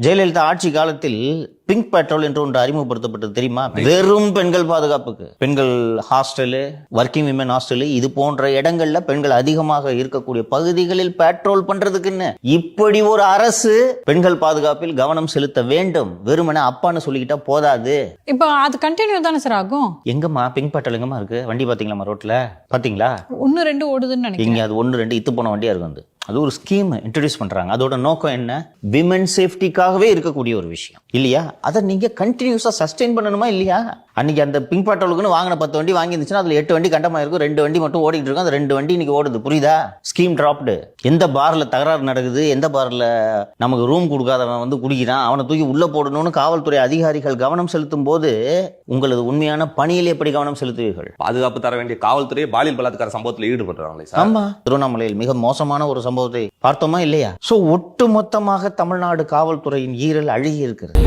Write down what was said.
ஜெயலலிதா ஆட்சி காலத்தில் pink petrol என்று ஒன்று அறிமுகப்படுத்தப்பட்டது தெரியுமா? வெறும் பெண்கள் பாதுகாப்புக்கு. பெண்கள் ஹாஸ்டலு, ஒர்க்கிங் விமன் ஹாஸ்டலு, இது போன்ற இடங்கள்ல பெண்கள் அதிகமாக இருக்கக்கூடிய பகுதிகளில் பெட்ரோல் பண்றதுக்குன்னு இப்படி ஒரு அரசு பெண்கள் பாதுகாப்பில் கவனம் செலுத்த வேண்டும். வெறுமனே அப்பான்னு சொல்லிக்கிட்டா போதாது. இப்போ அது கண்டினியூ தானே சார் ஆகும்? எங்கம்மா பிங்க் பெட்ரோல் எங்கம்மா இருக்கு? வண்டி பாத்தீங்களா ரோட்ல? பாத்தீங்களா? 1-2 ஓடுதுன்னு நினைக்கிறேன். இங்க அது 1-2 இத்து போன வண்டியா இருக்கும். அது ஒரு ஸ்கீம் இன்ட்ரடியூஸ் பண்றாங்க. அதோட நோக்கம் என்ன? விமன் சேஃப்டிக்காகவே இருக்கக்கூடிய ஒரு விஷயம் இல்லையா? அதை நீங்க கண்டினியூஸா சஸ்டெயின் பண்ணணுமா இல்லையா? அன்னைக்கு அந்த பிங்க் பெட்ரோலுக்குன்னு வாங்கின 10 வண்டி வாங்கி இருந்துச்சுன்னா அதுல 8 வண்டி கண்டமா இருக்கும், 2 வண்டி மட்டும் ஓடிட்டு இருக்கும். அந்த 2 வண்டி இன்னைக்கு ஓடுது. புரியுதா? Scheme dropped. எந்த பார்ல தகராறு நடக்குது, எந்த பார்ல நமக்கு ரூம் கொடுக்காதவன் வந்து குடிக்கிறான், அவனை தூக்கி உள்ள போடணும்னு காவல்துறை அதிகாரிகள் கவனம் செலுத்தும் போது உங்களது உண்மையான பணியில் எப்படி கவனம் செலுத்துவீர்கள்? பாதுகாப்பு தர வேண்டிய காவல்துறை பாலியல் பலாத்கார சம்பவத்தில் ஈடுபடுறாங்களே சார். ஆமா, திருவண்ணாமலையில் மிக மோசமான ஒரு சம்பவத்தை பார்த்தோமா இல்லையா? சோ ஒட்டு மொத்தமாக தமிழ்நாடு காவல்துறையின் ஈரல் அழுகி இருக்கிறது.